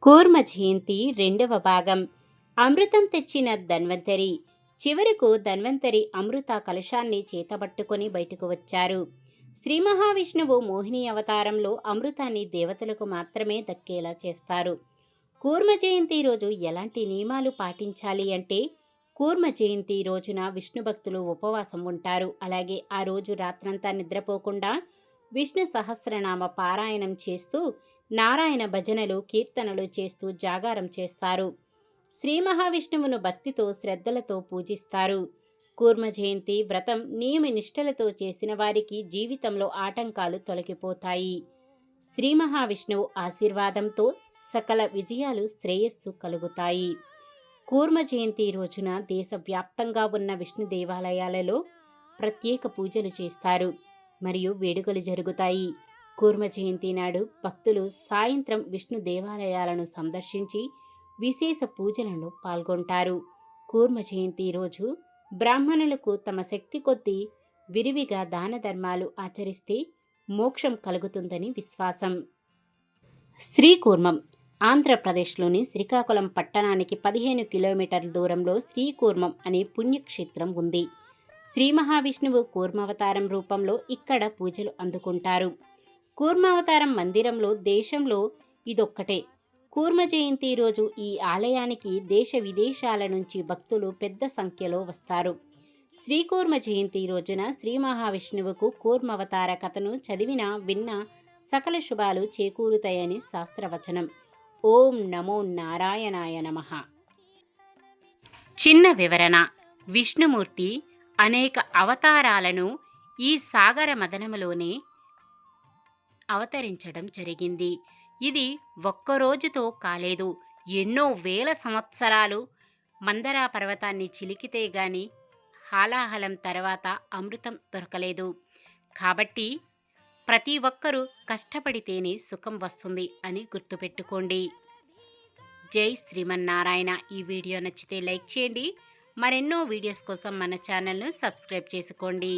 కూర్మ జయంతి రెండవ భాగం. అమృతం తెచ్చిన ధన్వంతరి. చివరకు ధన్వంతరి అమృత కలశాన్ని చేతబట్టుకొని బయటకు వచ్చారు. శ్రీ మహావిష్ణువు మోహిని అవతారంలో అమృతాన్ని దేవతలకు మాత్రమే దక్కేలా చేస్తారు. కూర్మ జయంతి రోజు ఎలాంటి నియమాలు పాటించాలి అంటే, కూర్మ జయంతి రోజున విష్ణు భక్తులు ఉపవాసం ఉంటారు. అలాగే ఆ రోజు రాత్రంతా నిద్రపోకుండా విష్ణు సహస్రనామ పారాయణం చేస్తూ నారాయణ భజనలు కీర్తనలు చేస్తూ జాగారం చేస్తారు. శ్రీ మహావిష్ణువును భక్తితో శ్రద్ధలతో పూజిస్తారు. కూర్మ జయంతి వ్రతం నియమ నిష్టలతో చేసిన వారికి జీవితంలో ఆటంకాలు తొలగిపోతాయి. శ్రీ మహావిష్ణువు ఆశీర్వాదంతో సకల విజయాలు శ్రేయస్సు కలుగుతాయి. కూర్మ జయంతి రోజున దేశవ్యాప్తంగా ఉన్న విష్ణు దేవాలయాలలో ప్రత్యేక పూజలు చేస్తారు మరియు వేడుకలు జరుగుతాయి. కూర్మ జయంతి నాడు భక్తులు సాయంత్రం విష్ణు దేవాలయాలను సందర్శించి విశేష పూజలలో పాల్గొంటారు. కూర్మ జయంతి రోజు బ్రాహ్మణులకు తమ శక్తి కొద్దీ విరివిగా దాన ధర్మాలు ఆచరిస్తే మోక్షం కలుగుతుందని విశ్వాసం. శ్రీకూర్మం ఆంధ్రప్రదేశ్లోని శ్రీకాకుళం పట్టణానికి 15 కిలోమీటర్ల దూరంలో శ్రీకూర్మం అనే పుణ్యక్షేత్రం ఉంది. శ్రీ మహావిష్ణువు కూర్మావతారం రూపంలో ఇక్కడ పూజలు అందుకుంటారు. కూర్మావతారం మందిరంలో దేశంలో ఇదొక్కటే. కూర్మ జయంతి రోజు ఈ ఆలయానికి దేశ విదేశాల నుంచి భక్తులు పెద్ద సంఖ్యలో వస్తారు. శ్రీకూర్మ జయంతి రోజున శ్రీ మహావిష్ణువుకు కూర్మావతార కథను చదివినా విన్నా సకల శుభాలు చేకూరుతాయని శాస్త్రవచనం. ఓం నమో నారాయణాయ నమః. చిన్న వివరణ. విష్ణుమూర్తి అనేక అవతారాలను ఈ సాగర మదనములోనే అవతరించడం జరిగింది. ఇది ఒక్కరోజుతో కాలేదు. ఎన్నో వేల సంవత్సరాలు మందరా పర్వతాన్ని చిలికితే గాని హాలాహలం తర్వాత అమృతం దొరకలేదు. కాబట్టి ప్రతి ఒక్కరూ కష్టపడితేనే సుఖం వస్తుంది అని గుర్తుపెట్టుకోండి. జై శ్రీమన్నారాయణ. ఈ వీడియో నచ్చితే లైక్ చేయండి. మరెన్నో వీడియోస్ కోసం మన ఛానల్ను సబ్స్క్రైబ్ చేసుకోండి.